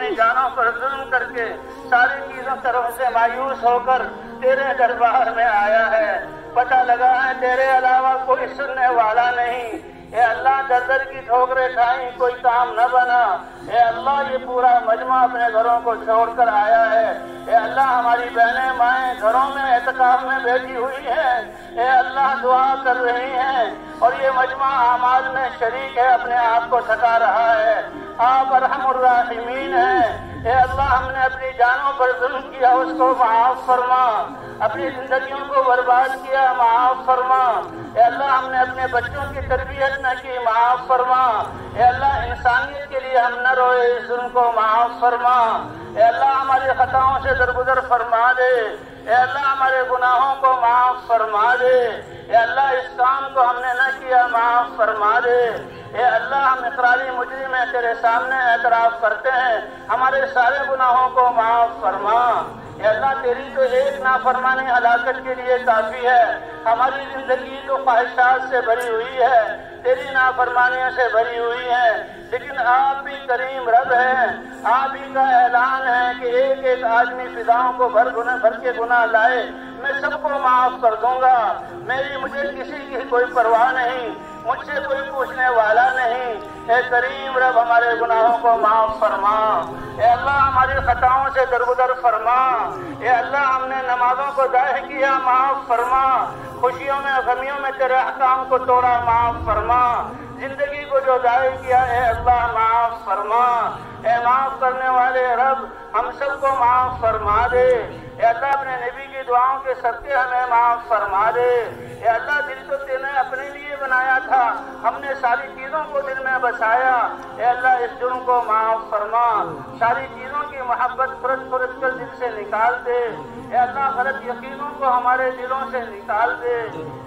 اپنی جانوں پر ظلم کر کے ساری چیزوں طرف سے مایوس ہو کر تیرے دربار میں آیا ہے۔ پتہ لگا ہے تیرے علاوہ کوئی سننے والا نہیں۔ اے اللہ در در کی ٹھوکریں کھائیں کوئی کام نہ بنا۔ اے اللہ یہ پورا مجمع اپنے گھروں کو چھوڑ کر آیا ہے۔ اے اللہ ہماری بہنیں مائیں گھروں میں اعتکاف میں بیٹھی ہوئی ہیں۔ اے اللہ دعا کر رہی ہیں اور یہ مجمع اعمال میں شریک ہے، اپنے آپ کو تھکا رہا ہے۔ آپ ارحم الراحمین ہیں۔ اے اللہ ہم نے اپنی جانوں پر ظلم کیا، اس کو معاف فرما۔ اپنی زندگیوں کو برباد کیا، معاف فرما۔ اے اللہ ہم نے اپنے بچوں کی تربیت نہ کی، معاف فرما۔ اے اللہ انسانیت کے لیے ہم نہ روئے، اس ظلم کو معاف فرما۔ اے اللہ ہماری خطاؤں سے درگزر فرما دے۔ اے اللہ ہمارے گناہوں کو معاف فرما دے۔ اے اللہ اس کام کو ہم نے نہ کیا، معاف فرما دے۔ اے اللہ ہم اقراری مجرم ہیں، تیرے سامنے اعتراف کرتے ہیں، ہمارے سارے گناہوں کو معاف فرما۔ اے اللہ تیری تو ایک نافرمانی ہلاکت کے لیے کافی ہے۔ ہماری زندگی تو خواہشات سے بھری ہوئی ہے، تیری نافرمانیوں سے بھری ہوئی ہے، لیکن آپ بھی کریم رب ہیں۔ آپ ہی کا اعلان ہے کہ ایک ایک آدمی فداؤں کو بھر کے گناہ لائے، میں سب کو معاف کر دوں گا۔ مجھے کسی کی کوئی پرواہ نہیں، مجھ سے کوئی پوچھنے والا نہیں۔ اے کریم رب ہمارے گناہوں کو معاف فرما۔ اے اللہ ہماری خطاؤں سے درگزر فرما۔ اے اللہ ہم نے نمازوں کو ضائع کیا، معاف فرما۔ خوشیوں میں غمیوں میں تیرے احکام کو توڑا، معاف فرما۔ زندگی کو جو ضائع کیا اے اللہ معاف فرما۔ اے معاف کرنے والے رب ہم سب کو معاف فرما دے۔ اے اللہ اپنے نبی کی دعاؤں کے صدقے ہمیں معاف فرما دے۔ اے اللہ دل تو تینے اپنے لیے بنایا تھا، ہم نے ساری چیزوں کو دل میں بسایا۔ اے اللہ اس جرم کو معاف فرما۔ ساری چیزوں کی محبت فرد کر دل سے نکال دے۔ اے اللہ غلط یقینوں کو ہمارے دلوں سے نکال دے۔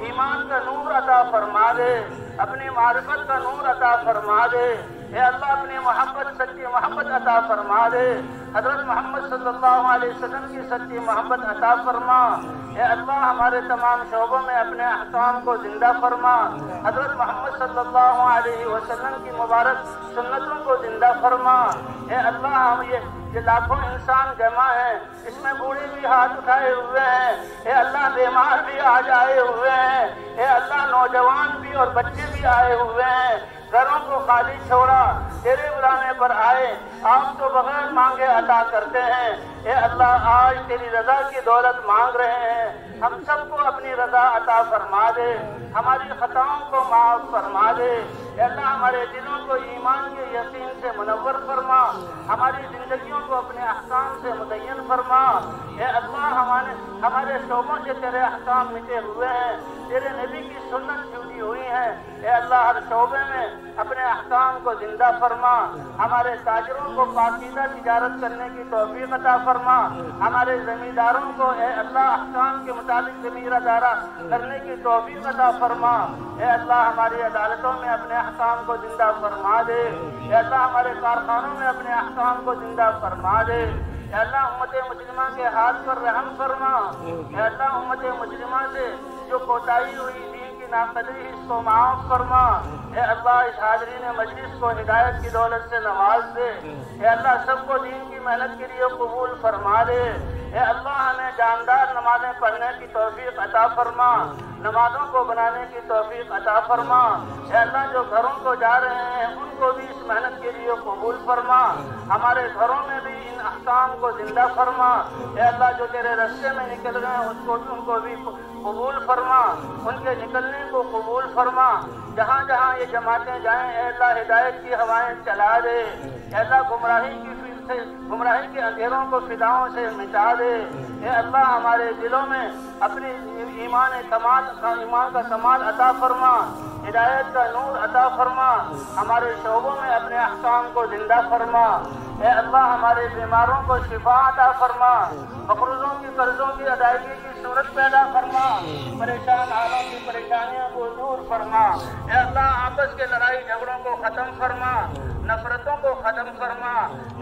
ایمان کا نور عطا فرما دے، اپنی معرفت کا نور عطا فرما دے۔ اے اللہ اپنی محبت سچی محبت عطا فرما دے۔ حضرت محمد صلی اللہ علیہ وسلم کی سچی محبت عطا فرما۔ اے اللہ ہمارے تمام شعبوں میں اپنے احکام کو زندہ فرما۔ حضرت محمد صلی اللہ علیہ وسلم کی مبارک سنتوں کو زندہ فرما۔ اے اللہ ہم یہ لاکھوں انسان جمع ہیں، اس میں بوڑھے بھی ہاتھ اٹھائے ہوئے ہیں، اے اللہ بیمار بھی آج آئے ہوئے ہیں، اے اللہ نوجوان بھی اور بچے بھی آئے ہوئے ہیں، گھروں کو خالی چھوڑا، تیرے بلانے پر آئے، آپ تو بغیر مانگے عطا کرتے ہیں۔ اے اللہ آج تیری رضا کی دولت مانگ رہے ہیں، ہم سب کو اپنی رضا عطا فرما دے، ہماری خطاؤں کو معاف فرما دے۔ اے اللہ ہمارے دلوں کو ایمان کے یقین سے منور فرما، ہماری زندگیوں کو اپنے احکام سے مزین فرما۔ اے اللہ ہمارے شعبوں سے تیرے احکام مٹے ہوئے ہیں، تیرے نبی کی سنت چھوٹی ہوئی ہے۔ اے اللہ ہر شعبے میں اپنے احکام کو زندہ فرما، ہمارے تاجروں کو پاکیزہ تجارت کرنے کی توفیق عطا فرما، ہمارے زمینداروں کو اے اللہ احکام کے مطابق ضمیر ادارہ کرنے کی توفیق عطا فرما۔ اے اللہ ہماری عدالتوں میں اپنے احکام کو زندہ فرما دے۔ اے اللہ ہمارے کارخانوں میں اپنے احکام کو زندہ فرما دے۔ اے اللہ امت مسلمہ کے ہاتھ پر رحم فرما۔ اے اللہ امت مسلمہ سے جو کوتاہی ہوئی دین کی ناقدری اس کو معاف فرما۔ اے اللہ اس حاضرین مجلس کو ہدایت کی دولت سے نواز دے۔ اے اللہ سب کو دین کی محنت کے لیے قبول فرما دے۔ اے اللہ ہمیں جاندار نمازیں پڑھنے کی توفیق عطا فرما، نمازوں کو بنانے کی توفیق عطا فرما۔ اے اللہ جو گھروں کو جا رہے ہیں ان کو بھی اس محنت کے لیے قبول فرما، ہمارے گھروں میں بھی ان احکام کو زندہ فرما۔ اے اللہ جو تیرے راستے میں نکل رہے ہیں ان کو بھی قبول فرما، ان کے نکلنے کو قبول فرما۔ جہاں جہاں یہ جماعتیں جائیں اے اللہ ہدایت کی ہوائیں چلا دے۔ اے اللہ گمراہی کے اندھیروں کو فداؤں سے مٹا دے۔ اے اللہ ہمارے دلوں میں اپنی ایمان کا کمال عطا فرما، ہدایت کا نور عطا فرما، ہمارے شعبوں میں اپنے احکام کو زندہ فرما۔ اے اللہ ہمارے بیماروں کو شفا عطا فرما، مقروضوں کی قرضوں کی ادائیگی کی صورت پیدا فرما، پریشان حالوں کی پریشانیوں کو دور فرما۔ اے اللہ آپس کے لڑائی جھگڑوں کو ختم فرما، نفرتوں کو ختم فرما،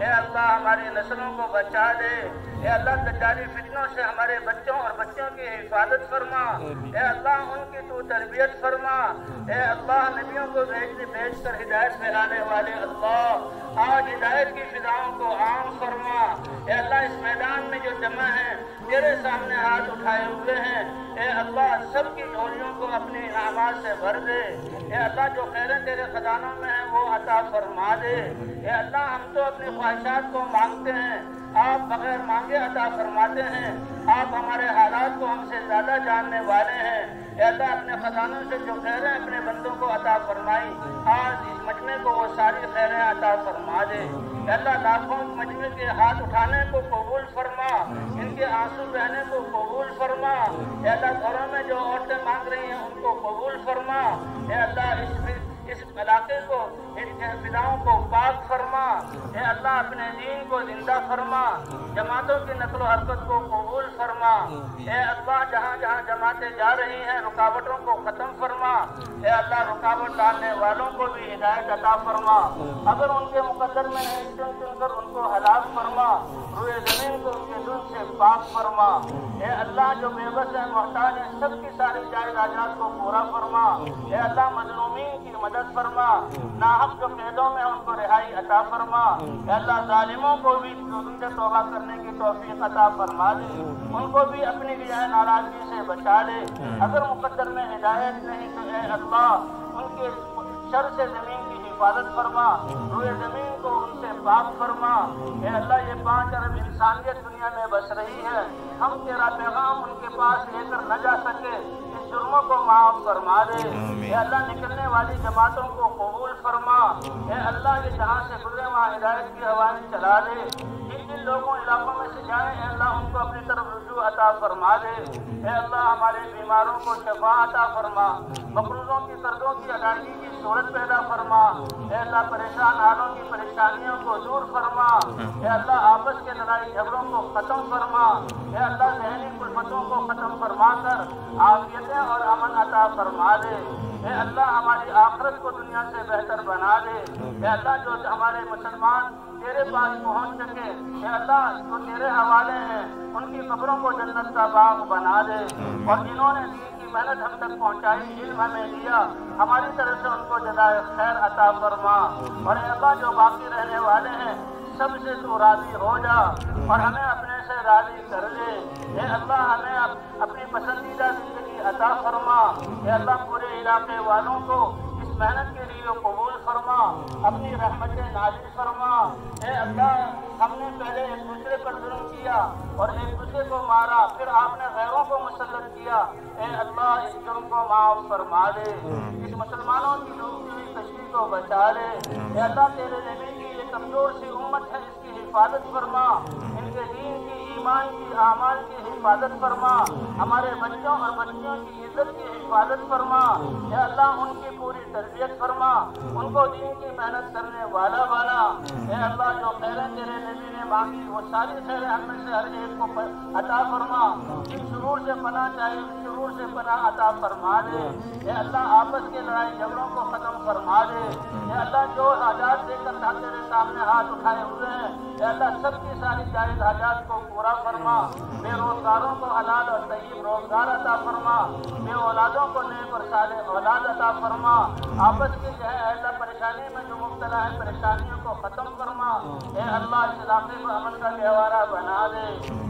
اے اللہ ہماری نسلوں کو بچا دے، اے اللہ دجالی فتنوں سے ہمارے بچوں اور بچوں کی حفاظت فرما، اے اللہ ان کی تو تربیت فرما، اے اللہ نبیوں کو بھیج کر ہدایت میں لانے والے اللہ آج ہدایت کی فضاؤں کو عام فرما، اے اللہ اس میدان میں جو جمع ہیں تیرے سامنے ہاتھ اٹھائے ہوئے ہیں، اے اللہ سب کی جھولیوں کو اپنی انعامات سے بھر دے، اے اللہ جو خیریں تیرے خزانوں میں ہیں وہ عطا فرما دے، اے اللہ ہم تو اپنی خواہشات کو مانگتے ہیں، آپ بغیر مانگے عطا فرماتے ہیں، آپ ہمارے حالات کو ہم سے زیادہ جاننے والے ہیں، اے اللہ اپنے خزانوں سے جو خیریں اپنے بندوں کو عطا فرمائی آج اس مجمع کو وہ ساری خیریں عطا فرما دے، اے اللہ لاکھوں مجمع کے ہاتھ اٹھانے کو قبول فرما، ان کے آنسو بہنے کو قبول فرما، اے اللہ گھروں میں جو عورتیں مانگ رہی ہیں ان کو قبول فرما، اے اللہ اس علاقے کو فضاؤں کو پاک فرما، اے اللہ اپنے دین کو زندہ فرما، جماعتوں کی نقل و حرکت کو قبول فرما، اے اللہ جہاں جہاں جماعتیں جا رہی ہیں رکاوٹوں کو ختم فرما، اے اللہ رکاوٹ ڈالنے والوں کو بھی ہدایت عطا فرما، اگر ان کے مقدر میں نہیں چن کر ان کو ہلاک فرما، روئے زمین کو ان کے دل سے پاک فرما، اے اللہ جو بے بس ہیں محتاج ہیں سب کی ساری جائز حاجات کو پورا فرما، اے اللہ مظلومین کی مدد فرما، ناحق جو قیدوں میں ان کو رہائی عطا فرما، اے اللہ ظالموں کو بھی ان سے توبہ کرنے کی توفیق عطا فرما دے، ان کو بھی اپنی رضا ناراضگی سے بچا لے، اگر مقدر میں ہدایت نہیں تو اے اللہ ان کے شر سے زمین کی حفاظت فرما، روئے زمین کو ان سے پاک فرما، اے اللہ یہ 5 ارب انسانیت دنیا میں بس رہی ہے، ہم تیرا پیغام ان کے پاس لے کر نہ جا سکے، اس جرموں کو معاف فرما دے، اے اللہ نکلنے والی جماعتوں کو قبول فرما، اے اللہ یہ جہاں سے گزرے وہاں ہدایت کی ہوائیں چلا دے، جن لوگوں علاقوں میں سے جائیں اے اللہ ان کو اپنی طرف رجوع عطا فرما دے، اے اللہ ہمارے بیماروں کو شفا عطا فرما، مقروضوں کی قرضوں کی ادائیگی کی صورت پیدا فرما، اے اللہ پریشان حالوں کی پریشانیوں کو دور فرما، اے اللہ آپس کے لڑائی جھگڑوں کو ختم فرما، اے اللہ ذہنی کلفتوں کو ختم فرما کر عافیتیں اور امن عطا فرما دے، اے اللہ ہماری آخرت کو دنیا سے بہتر بنا دے، اے اللہ جو ہمارے مسلمان تیرے پاس پہنچ سکے اے اللہ جو تیرے حوالے ہیں ان کی قبروں کو جنت کا باغ بنا دے، اور جنہوں نے دین کی محنت ہم تک پہنچائی علم ہمیں دیا ہماری طرف سے ان کو جزائے خیر عطا فرما، اور اے اللہ جو باقی رہنے والے ہیں سب سے تو راضی ہو جا اور ہمیں اپنے سے راضی کر دے، اے اللہ ہمیں اپنی پسندیدہ زندگی عطا فرما، اے اللہ پورے علاقے والوں کو اس محنت کے لیے قبول فرما، اپنی رحمتیں نازل فرما، اے اللہ ہم نے پہلے ایک دوسرے پر ظلم کیا اور ایک دوسرے کو مارا، پھر آپ نے غیروں کو مسلط کیا، اے اللہ اس جرم کو معاف فرما دے، اس مسلمانوں کی ڈوبتی ہوئی کشتی کو بچا لے، اے اللہ تیرے نبی کی یہ کمزور سی امت ہے اس کی حفاظت فرما، ان کے دین کی ایمان کی اعمال کی حفاظت فرما، ہمارے بچوں اور بچیوں کی عزت کی حفاظت فرما، اے اللہ ان کی پوری تربیت فرما، ان کو دین کی محنت کرنے والا بنا، اے اللہ جو خیریں تیرے نبی نے مانگی وہ ساری خیریں ہم میں سے ہر ایک کو عطا فرما، جن شرور سے پناہ چاہیے ان شرور سے پناہ عطا فرما دے، اے اللہ آپس کے لڑائی جھگڑوں کو ختم فرما دے، اے اللہ جو حاجات دے کر تیرے سامنے ہاتھ اٹھائے ہوئے ہیں اے اللہ سب کی ساری جائز حاجات کو پورا فرما، بے روزگاروں کو حلال اور طیب روزگار عطا فرما، بے اولادوں کو نیک اور صالح اولاد عطا فرما، آپس کی جو ہے اے اللہ پریشانی میں جو مبتلا ہے پریشانیوں کو ختم فرما، اے اللہ اس علاقے کو امن کا گہوارہ بنا دے،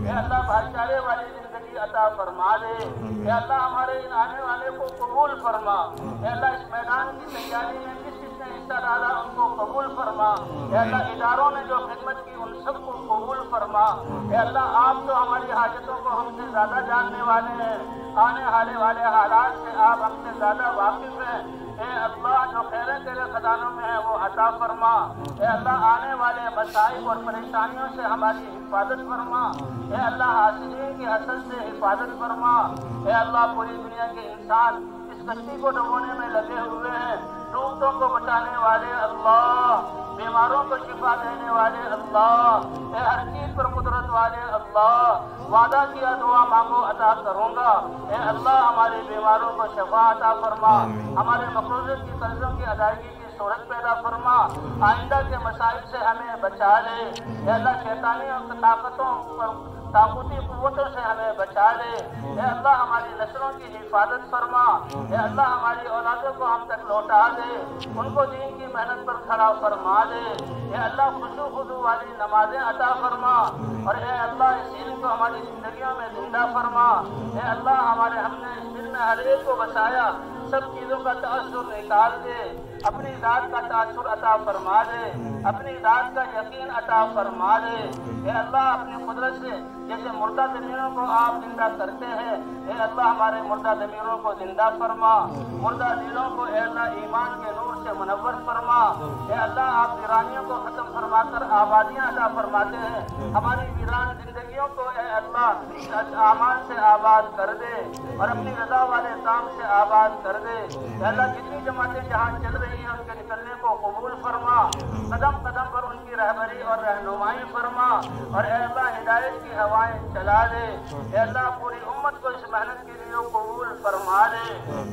اے اللہ بھائی چارے والی زندگی عطا فرما دے، اے اللہ ہمارے ان آنے والے کو قبول فرما، اے اللہ اس میدان کی تیاری میں جس نے حصہ ڈالا ان کو قبول فرما، اے اللہ اداروں نے جو خدمت کی ان سب کو قبول فرما، اے اللہ آپ تو ہماری حاجتوں کو ہم سے زیادہ جاننے والے ہیں، آنے والے حالات سے آپ ہم سے زیادہ واقف ہیں، اے اللہ جو خیریں تیرے خزانوں میں ہیں وہ عطا فرما، اے اللہ آنے والے مصائب اور پریشانیوں سے ہماری حفاظت فرما، اے اللہ حاسدین کی حسد سے حفاظت فرما، اے اللہ پوری دنیا کے انسان اس کشتی کو ڈبونے میں لگے ہوئے ہیں، ڈوبتوں کو بچانے والے اللہ، بیماروں کو شفا دینے والے اللہ، اے ہر چیز پر قدرت والے اللہ، وعدہ کیا دعا مانگو عطا کروں گا، اے اللہ ہمارے بیماروں کو شفا عطا فرما، ہمارے مقروضے کی قرضوں کی ادائیگی کی صورت پیدا فرما، آئندہ کے مسائل سے ہمیں بچا لے، اے اللہ شیطانی اور طاقتوں پر طاقتی قوتوں سے ہمیں بچا لے، اے اللہ ہماری نسلوں کی حفاظت فرما، اے اللہ ہماری اولادوں کو ہم تک لوٹا دے، ان کو دین کی محنت پر کھڑا فرما دے، اے اللہ خشوع خضوع والی نمازیں عطا فرما، اور اے اللہ اس علم کو ہماری زندگیوں میں زندہ فرما، اے اللہ ہم نے اس دل میں ہر ایک کو بسایا سب چیزوں کا تأثر نکال دے، اپنی ذات کا تأثر عطا فرما دے، اپنی ذات کا یقین عطا فرما دے، اے اللہ اپنی قدرت سے جیسے مردہ ضمیروں کو آپ زندہ کرتے ہیں، اے اللہ ہمارے مردہ ضمیروں کو زندہ فرما، مردہ دلوں کو اے اللہ ایمان کے نور سے منور فرما، اے اللہ آپ ویرانیوں کو ختم فرما کر آبادیاں عطا فرماتے ہیں، ہماری ویران زندگیوں کو اے اللہ اعمال سے آباد کر دے اور اپنی رضا والے کام سے آباد کر دے، اے اللہ جتنی جماعتیں جہاں چل رہی ہیں ان کے نکلنے کو قبول فرما، قدم قدم پر ان کی رہبری اور رہنمائی فرما، اور اے اللہ ہدایت کی ہوائیں چلا دے، اے اللہ پوری امت کو اس محنت کے لیے قبول فرما دے،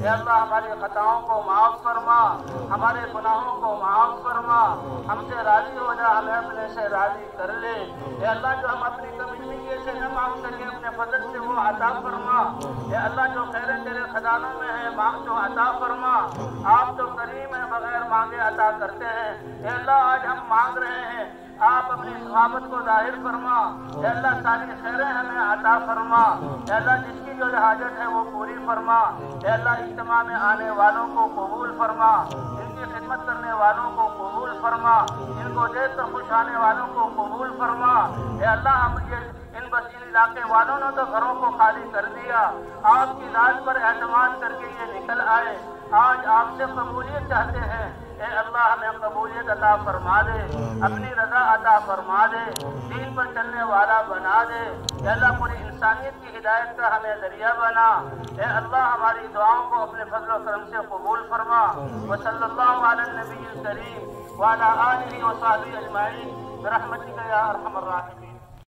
اے اللہ ہماری خطاؤں کو معاف فرما، ہمارے گناہوں کو معاف فرما، ہم سے راضی ہو جا، ہمیں اپنے سے راضی کر لے، اے اللہ جو ہم اپنی کمی سے نہ مانگ سکے اپنے فضل سے وہ عطا فرما، اے اللہ جو خیریں تیرے خزانوں میں ہے مانگ تو عطا فرما، آپ تو کریم ہیں بغیر مانگے عطا کرتے ہیں، اے اللہ آج ہم مانگ رہے ہیں آپ اپنی صحابت کو ظاہر فرما، اے اللہ ساری خیریں ہمیں عطا فرما، اے اللہ جس کی جو حاجت ہے وہ پوری فرما، اے اللہ اجتماع میں آنے والوں کو قبول فرما، ان کی خدمت کرنے والوں کو قبول فرما، ان کو دیکھ کر خوش آنے والوں کو قبول فرما، اے اللہ ہم ان علاقے والوں نے تو گھروں کو خالی کر دیا، آپ کی ذات پر اعتماد کر کے یہ نکل آئے، آج آپ سے قبولیت چاہتے ہیں، اے اللہ ہمیں قبولیت عطا فرما دے، اپنی رضا عطا فرما دے، دین پر چلنے والا بنا دے، اے اللہ پوری انسانیت کی ہدایت کا ہمیں ذریعہ بنا، اے اللہ ہماری دعاؤں کو اپنے فضل و کرم سے قبول فرما، وصلی اللہ علی النبی الکریم وعلی آلہ وصحبہ اجمعین برحمتک یا ارحم الراحمین۔